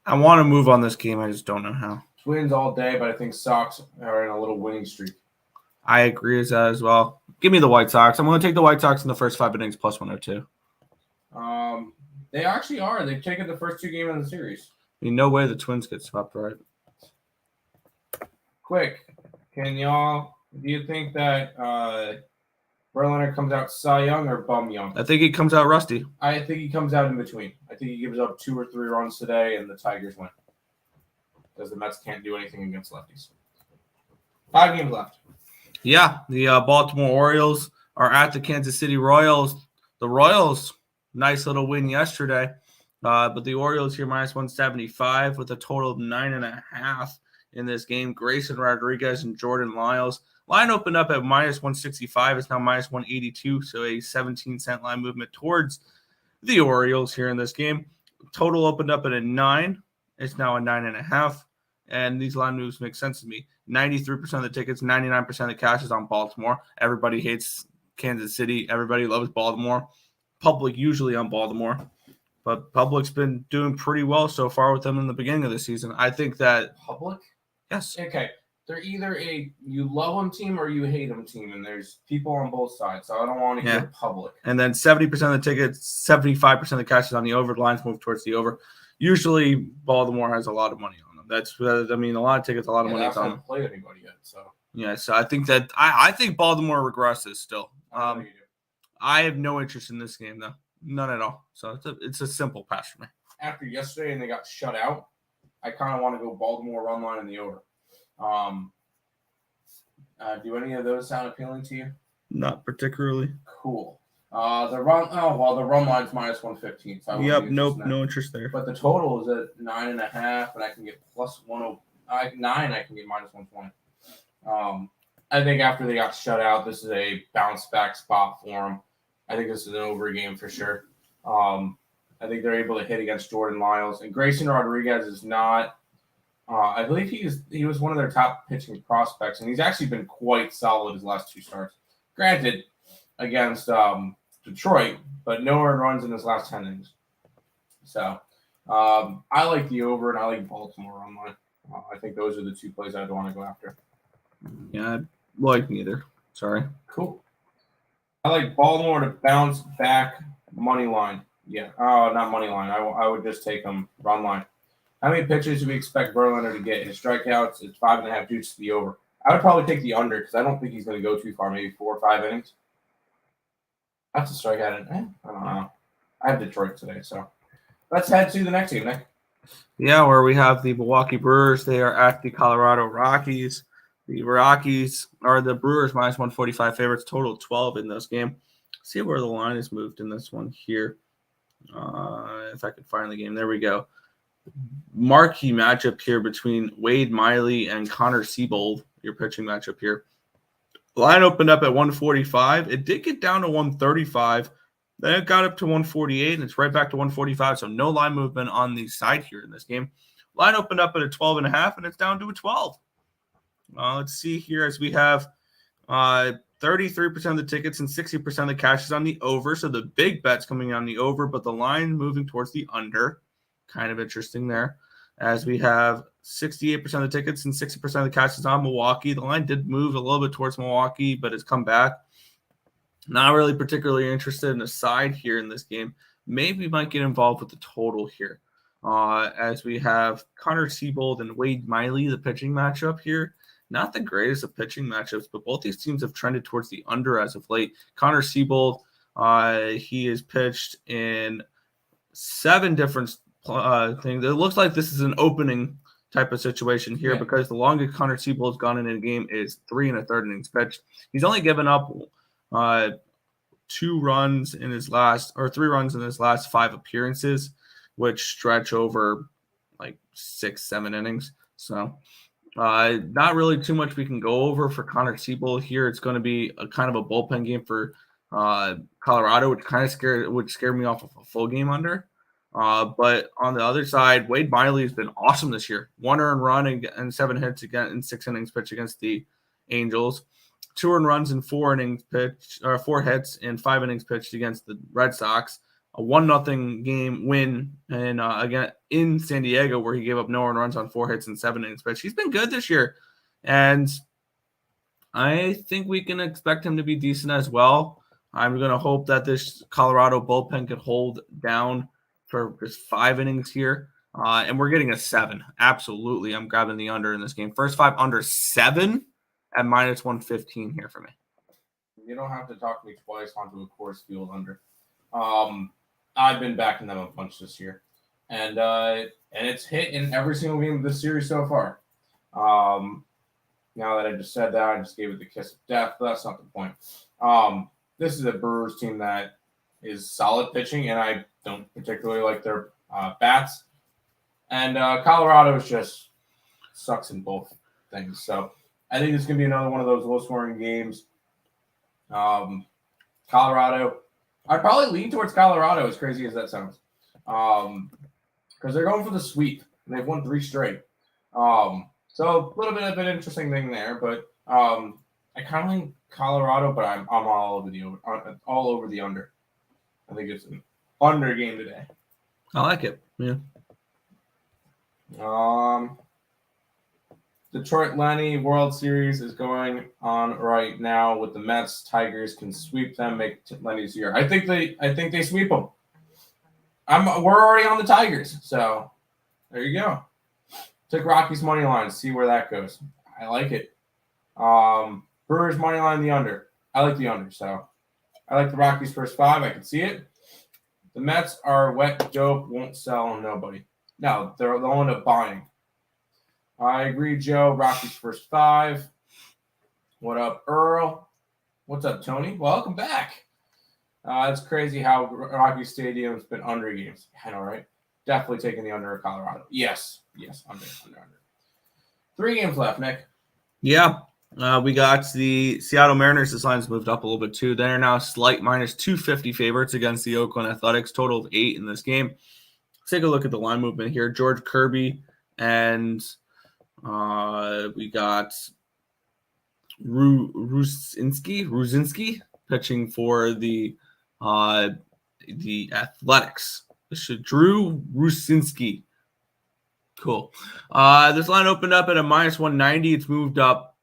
I want to move on this game. I just don't know how. Twins all day, but I think Sox are in a little winning streak. I agree with that as well. Give me the White Sox. I'm going to take the White Sox in the first 5 innings +102. They actually are. They've taken the first 2 games in the series. No way the Twins get swept, right? Quick, do you think that Verlander comes out Cy Young or Bum Young? I think he comes out rusty. I think he comes out in between. I think he gives up 2 or 3 runs today, and the Tigers win. Because the Mets can't do anything against lefties. 5 games left. Yeah, the Baltimore Orioles are at the Kansas City Royals. The The Royals, nice little win yesterday. But the Orioles here minus 175 with a total of 9.5 in this game. Grayson Rodriguez and Jordan Lyles. Line opened up at minus 165. It's now minus 182. So a 17-cent line movement towards the Orioles here in this game. Total opened up at a 9. It's now a 9.5. And these line moves make sense to me. 93% of the tickets, 99% of the cash is on Baltimore. Everybody hates Kansas City. Everybody loves Baltimore. Public usually on Baltimore. But Public's been doing pretty well so far with them in the beginning of the season. I think that Public? Yes. Okay. They're either a you love them team or you hate them team, and there's people on both sides. So I don't want to hear Public. And then 70% of the tickets, 75% of the cash is on the over. The lines move towards the over. Usually Baltimore has a lot of money on them. That's a lot of tickets, a lot of money on them. I haven't played anybody yet, so. Yeah, so I think that I think Baltimore regresses still. I have no interest in this game though. None at all. So it's a simple pass for me. After yesterday and they got shut out, I kind of want to go Baltimore run line in the over. Do any of those sound appealing to you? Not particularly. Cool. The run line's minus 115. So no interest there. But the total is at 9.5, and I can get plus 9. I can get minus 120. I think after they got shut out, this is a bounce back spot for them. I think this is an over game for sure. I think they're able to hit against Jordan Lyles, and Grayson Rodriguez is not. I believe he was one of their top pitching prospects, and he's actually been quite solid his last 2 starts. Granted, against Detroit, but no earned runs in his last 10 innings. So I like the over, and I like Baltimore on mine. I think those are the 2 plays I'd want to go after. Yeah, I like neither. Sorry. Cool. I like Baltimore to bounce back money line. Yeah. Oh, not money line. I would just take them run line. How many pitches do we expect Verlander to get? His strikeouts, it's 5.5 juice to the over. I would probably take the under because I don't think he's going to go too far, maybe 4 or 5 innings. That's a strikeout. I don't know. I have Detroit today, so let's head to the next game, Nick. Yeah, where we have the Milwaukee Brewers. They are at the Colorado Rockies. The Rockies are the Brewers minus 145 favorites, total 12 in this game. See where the line is moved in this one here. If I could find the game. There we go. Marquee matchup here between Wade Miley and Connor Siebold, your pitching matchup here. Line opened up at 145. It did get down to 135. Then it got up to 148, and it's right back to 145. So no line movement on the side here in this game. Line opened up at a 12.5, and it's down to a 12. Let's see here as we have 33% of the tickets and 60% of the cash is on the over. So the big bet's coming on the over, but the line moving towards the under. Kind of interesting there. As we have 68% of the tickets and 60% of the cash is on Milwaukee. The line did move a little bit towards Milwaukee, but it's come back. Not really particularly interested in a side here in this game. Maybe might get involved with the total here. As we have Connor Siebold and Wade Miley, the pitching matchup here. Not the greatest of pitching matchups, but both these teams have trended towards the under as of late. Connor Siebold, he has pitched in 7 different things. It looks like this is an opening type of situation here because the longest Connor Siebold's gone in a game is 3 1/3 innings pitched. He's only given up 3 runs in his last 5 appearances, which stretch over like 6-7 innings. So not really too much we can go over for Connor Siebold here. It's going to be a kind of a bullpen game for Colorado, which kind of would scare me off of a full game under. But on the other side, Wade Miley has been awesome this year. 1 earned run and 7 hits again in 6 innings pitched against the Angels. 2 earned runs and 4 innings pitched, or 4 hits and 5 innings pitched against the Red Sox. A 1-0 game win and again in San Diego where he gave up no earned runs on 4 hits and 7 innings pitched. He's been good this year, and I think we can expect him to be decent as well. I'm going to hope that this Colorado bullpen could hold down for just 5 innings here. And we're getting a 7. Absolutely. I'm grabbing the under in this game. First 5 under 7 at minus 115 here for me. You don't have to talk me twice onto a Coors Field under. I've been backing them a bunch this year. And it's hit in every single game of this series so far. Now that I just said that, I just gave it the kiss of death, but that's not the point. This is a Brewers team that is solid pitching, and I don't particularly like their bats. And Colorado is just sucks in both things. So I think it's going to be another one of those low-scoring games. Colorado, I'd probably lean towards Colorado, as crazy as that sounds, because they're going for the sweep. And they've won 3 straight. So a little bit of an interesting thing there, but I kind of lean Colorado, but I'm all over the under. I think it's an under game today. I like it. Yeah. Detroit Lenny World Series is going on right now with the Mets. Tigers can sweep them, make Lenny's year. I think they sweep them. We're already on the Tigers, so there you go. Took Rockies money line, see where that goes. I like it. Brewers money line the under. I like the under, so I like the Rockies first 5. I can see it. The Mets are wet dope, won't sell nobody. No, they'll end up buying. I agree, Joe. Rockies first 5. What up, Earle? What's up, Tony? Welcome back. It's crazy how Rocky Stadium's been under games. I know, right? Definitely taking the under of Colorado. Yes, under. 3 games left, Nick. Yeah. We got the Seattle Mariners. This line's moved up a little bit too. They're now slight minus 250 favorites against the Oakland Athletics. Total of 8 in this game. Let's take a look at the line movement here. George Kirby and we got Ruzinski pitching for the Athletics. Drew Ruzinski. Cool. This line opened up at a minus 190. It's moved up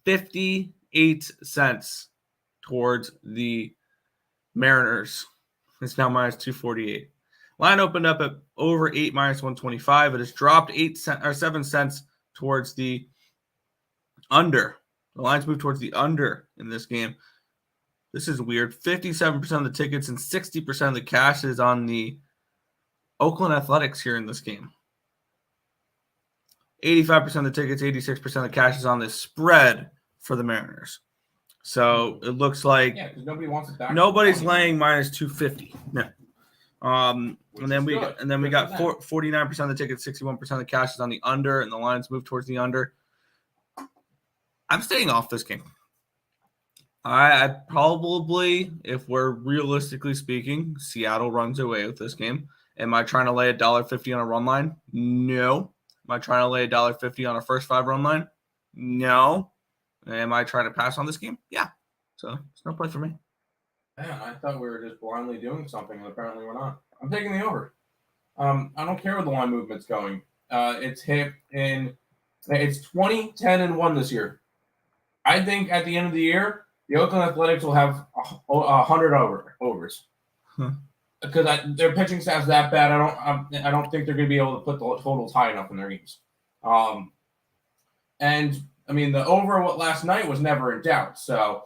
58 cents towards the Mariners. It's now minus 248. Line opened up at over 8 minus 125. It has dropped 7 cents towards the under. The lines move towards the under in this game. This is weird. 57% of the tickets and 60% of the cash is on the Oakland Athletics here in this game. 85% of the tickets, 86% of the cash is on this spread for the Mariners. So it looks like because nobody wants it back. Nobody's laying minus 250. No. And then we got 49% of the tickets, 61% of the cash is on the under, and the lines move towards the under. I'm staying off this game. I probably, if we're realistically speaking, Seattle runs away with this game. Am I trying to lay $1.50 on a run line? No. Am I trying to lay $1.50 on a first 5 run line? No. Am I trying to pass on this game? Yeah. So it's no play for me. Man, I thought we were just blindly doing something, and apparently we're not. I'm taking the over. I don't care where the line movement's going. It's hit in. It's 20, 10, and 1 this year. I think at the end of the year, the Oakland Athletics will have 100 overs. Because their pitching staff's that bad. I don't think they're going to be able to put the totals high enough in their games. And I mean, the over last night was never in doubt. So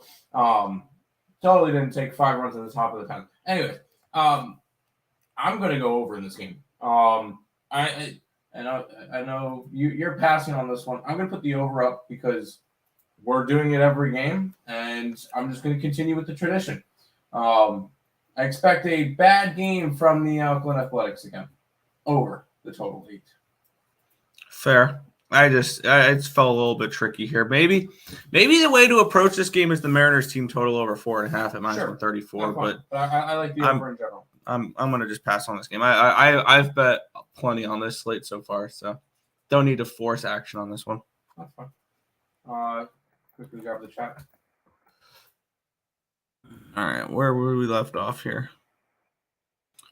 totally didn't take 5 runs in the top of the 10th. Anyway, I'm going to go over in this game. I know you're passing on this one. I'm going to put the over up because we're doing it every game, and I'm just going to continue with the tradition. I expect a bad game from the Oakland Athletics again. Over the total 8. Fair. It felt a little bit tricky here. Maybe the way to approach this game is the Mariners team total over 4.5 at minus 134. But I like the over in general. I'm gonna just pass on this game. I've bet plenty on this slate so far, so don't need to force action on this one. That's fine. Quickly grab the chat. All right, where were we left off here?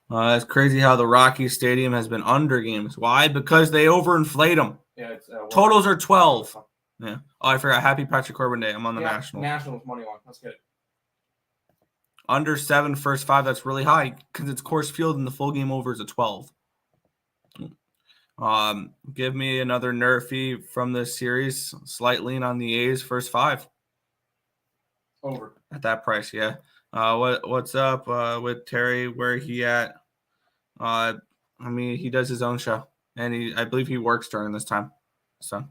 It's crazy how the Rockies Stadium has been under games. Why? Because they overinflate them. Yeah, it's totals are 12. Yeah. Oh, I forgot. Happy Patrick Corbin Day. I'm on the Nationals. Nationals money line. Let's get it. Under 7 first 5. That's really high because it's Coors Field and the full game over is a 12. Give me another nerfy from this series. Slight lean on the A's first 5. Over. At that price, yeah. What's up with Terry? Where he at? I mean, he does his own show, and I believe he works during this time. So,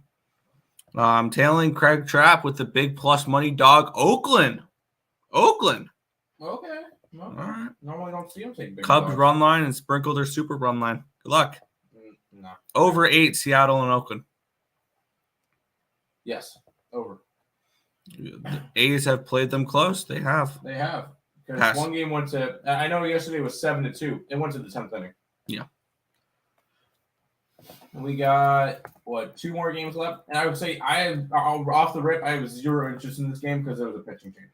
I'm tailing Craig Trapp with the big plus money dog. Oakland. Okay. No, All right. normally don't see them take big Cubs dogs. run line and sprinkle their super run line. Good luck. No. Over 8, Seattle and Oakland. Yes, over. The A's have played them close. They have. They have. Because Pass. one game went to, I know yesterday was 7-2. It went to the 10th inning. Yeah. And we got, 2 more games left? And I would say off the rip, I have zero interest in this game because it was a pitching change.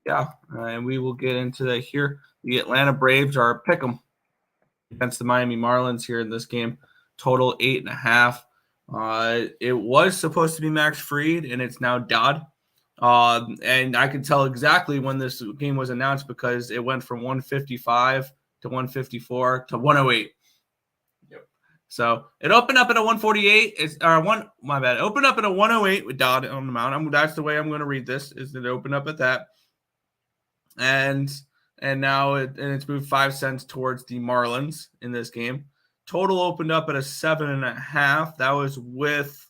Yeah, and we will get into that here. The Atlanta Braves are pick 'em against the Miami Marlins here in this game. Total 8.5. It was supposed to be Max Fried, and it's now Dodd. And I could tell exactly when this game was announced because it went from 155 to 154 to 108. Yep. So it opened up at a 148. It opened up at a 108 with Dodd on the mound. That's the way I'm going to read this. Is that it opened up at that, and now it's moved 5 cents towards the Marlins in this game. Total opened up at a 7.5. That was with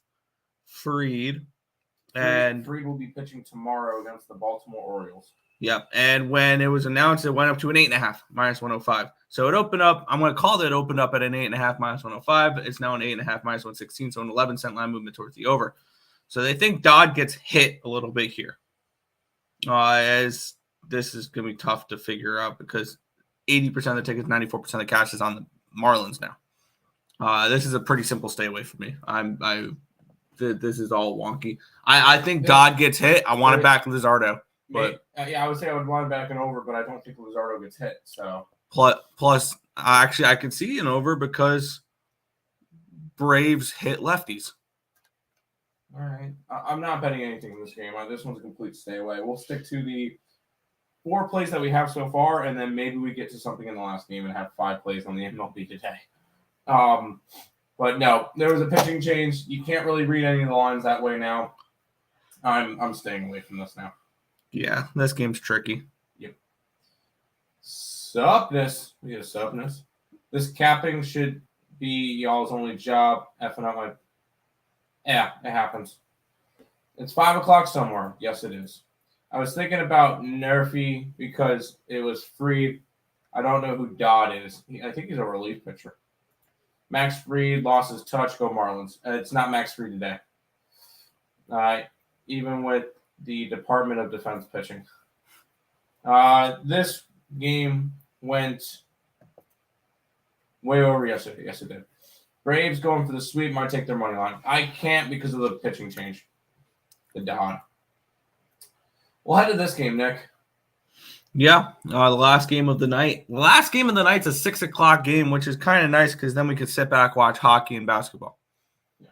Fried. And Fried will be pitching tomorrow against the Baltimore Orioles. Yep. And when it was announced, it went up to an 8.5 minus 105. So it opened up. I'm going to call it opened up at an 8.5 minus 105. It's now an 8.5 minus 116. So an 11-cent line movement towards the over. So they think Dodd gets hit a little bit here. As this is going to be tough to figure out because 80% of the tickets, 94% of the cash is on the Marlins now. This is a pretty simple stay away from me. This is all wonky. I think Dodd gets hit. I want to back Luzardo. But I would say I would want to back an over, but I don't think Luzardo gets hit. So plus, actually, I could see an over because Braves hit lefties. All right, I'm not betting anything in this game. This one's a complete stay away. We'll stick to the 4 plays that we have so far, and then maybe we get to something in the last game and have 5 plays on the MLB today. But no, there was a pitching change. You can't really read any of the lines that way now. I'm staying away from this now. Yeah, this game's tricky. Yep. Supness. We get a supness. This capping should be y'all's only job. Effing up my. Yeah, it happens. It's 5 o'clock somewhere. Yes, it is. I was thinking about Nerfy because it was free. I don't know who Dodd is. I think he's a relief pitcher. Max Fried lost his touch. Go Marlins. It's not Max Fried today. Even with the Department of Defense pitching. This game went way over yesterday. Yes, it did. Braves going for the sweep. Might take their money line. I can't because of the pitching change. The Dodd. We'll head to this game, Nick. Yeah, the last game of the night. The last game of the night's a 6 o'clock game, which is kind of nice because then we could sit back, watch hockey and basketball. Yeah.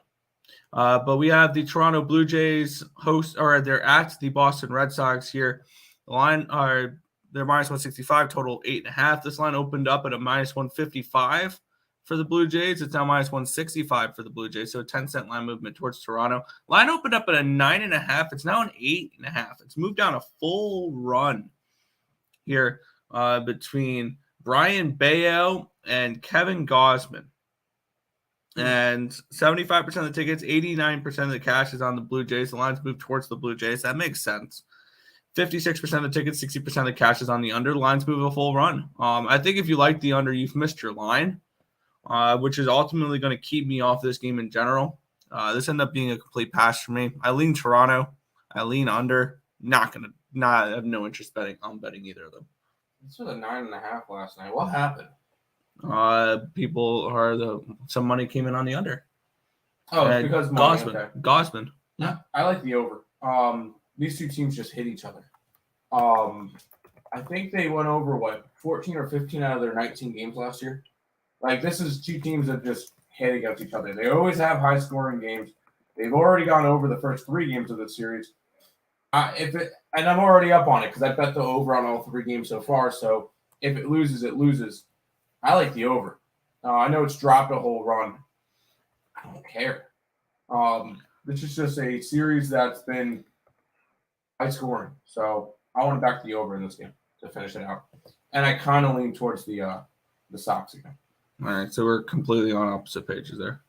But we have the Toronto Blue Jays they're at the Boston Red Sox here. The line they're minus 165, total 8.5. This line opened up at a minus 155 for the Blue Jays. It's now minus 165 for the Blue Jays. So a 10-cent line movement towards Toronto. Line opened up at a 9.5. It's now an 8.5. It's moved down a full run here between Brian Bayo and Kevin Gausman. And 75% of the tickets, 89% of the cash is on the Blue Jays. The lines move towards the Blue Jays. That makes sense. 56% of the tickets, 60% of the cash is on the under. The lines move a full run. I think if you like the under, you've missed your line, which is ultimately going to keep me off this game in general. This ended up being a complete pass for me. I lean Toronto. I lean under. I have no interest betting either of them. This was a 9.5 last night. What happened? Some money came in on the under. Oh, it's because money. Gausman. Yeah, I like the over. These two teams just hit each other. I think they went over 14 or 15 out of their 19 games last year. Like, this is two teams that just hit against each other. They always have high scoring games. They've already gone over the first 3 games of the series. And I'm already up on it because I bet the over on all 3 games so far. So if it loses, it loses. I like the over. I know it's dropped a whole run. I don't care. This is just a series that's been high scoring. So I want to back the over in this game to finish it out. And I kind of lean towards the Sox again. All right, so we're completely on opposite pages there.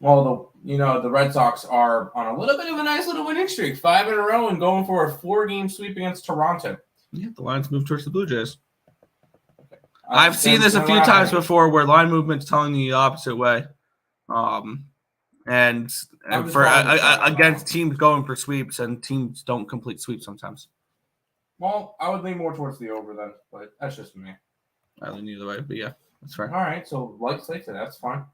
Well, the Red Sox are on a little bit of a nice little winning streak, 5 in a row, and going for a 4-game sweep against Toronto. Yeah, the lines move towards the Blue Jays. Okay. I've seen this a few times before where line movement's telling you the opposite way. And for against teams going for sweeps, and teams don't complete sweeps sometimes. Well, I would lean more towards the over then, but that's just me. I lean either way, but yeah, that's right. All right, so like today, that's fine.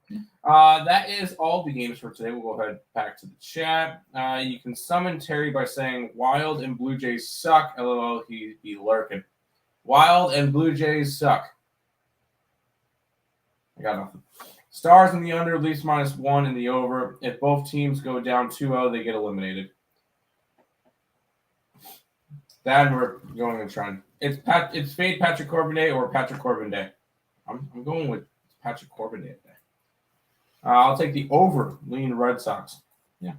That is all the games for today. We'll go ahead back to the chat. You can summon Terry by saying Wild and Blue Jays suck. LOL, he lurking. Wild and Blue Jays suck. I got nothing. Stars in the under, Leafs -1 in the over. If both teams go down 2-0, they get eliminated. Then we're going to trend. It's fade Patrick Corbin Day or Patrick Corbin Day. I'm going with Patrick Corbin Day today. I'll take the over, lean Red Sox. Yeah.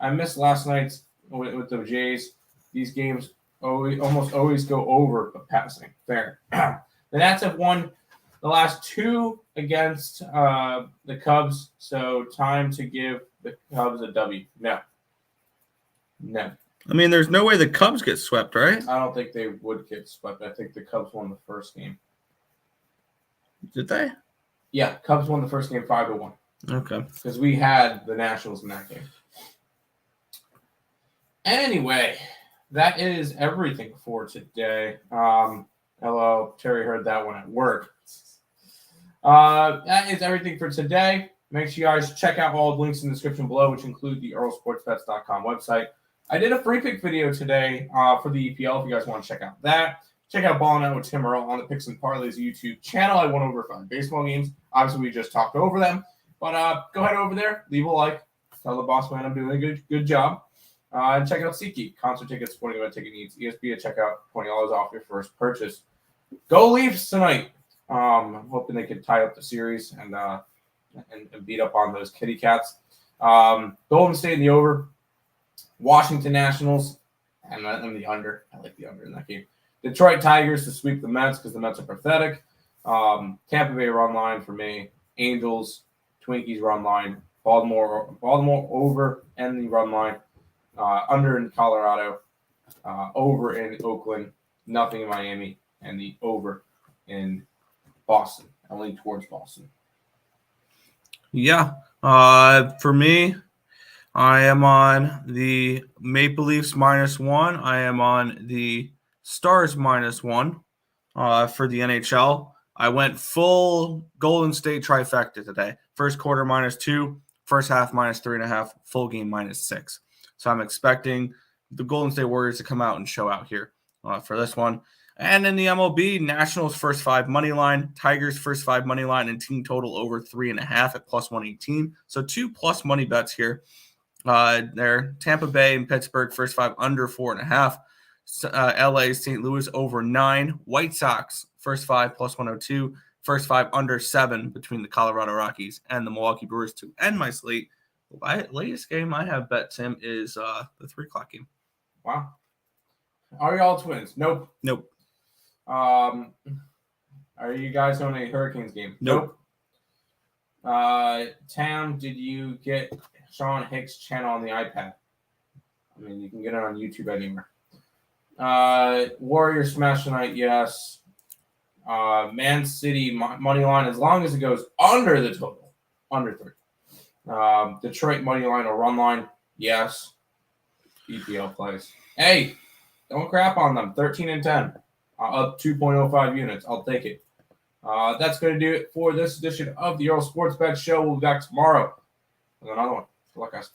I missed last night's with the Jays. These games almost always go over, but passing. Fair. The Nats have won the last 2 against the Cubs, so time to give the Cubs a W. No. I mean, there's no way the Cubs get swept, right? I don't think they would get swept. I think the Cubs won the first game. Did they? Yeah, Cubs won the first game 5-1. Okay. Because we had the Nationals in that game. Anyway, that is everything for today. Hello, Terry heard that one at work. That is everything for today. Make sure you guys check out all the links in the description below, which include the EarleSportsBets.com website. I did a free pick video today for the EPL if you guys want to check out that. Check out Ballin with Tim Earle on the Picks and Parleys YouTube channel. I went over 5 baseball games. Obviously, we just talked over them. But go ahead over there, leave a like, tell the boss man I'm doing a good job. And check out SeatGeek. Concert tickets, sporting event ticket needs, ESP to check out $20 off your first purchase. Go Leafs tonight. I'm hoping they can tie up the series and beat up on those kitty cats. Golden State in the over. Washington Nationals and the under. I like the under in that game. Detroit Tigers to sweep the Mets because the Mets are pathetic. Tampa Bay run line for me. Angels, Twinkies run line. Baltimore over and the run line. Under in Colorado. Over in Oakland. Nothing in Miami. And the over in Boston. I lean towards Boston. Yeah. For me, I am on the Maple Leafs -1. I am on the Stars -1 for the NHL. I went full Golden State trifecta today. First quarter -2, first half -3.5, full game -6. So I'm expecting the Golden State Warriors to come out and show out here for this one. And in the MLB, Nationals first 5 money line, Tigers first 5 money line, and team total over 3.5 at +118. So 2 plus money bets here. There, Tampa Bay and Pittsburgh first 5 under 4.5. LA, St. Louis over 9. White Sox first 5 +102. First 5 under 7 between the Colorado Rockies and the Milwaukee Brewers to end my slate. The latest game I have bet, Tim, is the 3:00 game. Wow. Are y'all Twins? Nope. Are you guys on a Hurricanes game? Nope. Tam, did you get Sean Hicks' channel on the iPad? I mean, you can get it on YouTube anywhere. Warriors smash tonight, yes. Man City money line, as long as it goes under the total, under 3. Detroit money line or run line, yes. EPL plays. Hey, don't crap on them. 13-10, up 2.05 units. I'll take it. That's going to do it for this edition of the Earle Sports Bet Show. We'll be back tomorrow with another one. Good luck, guys.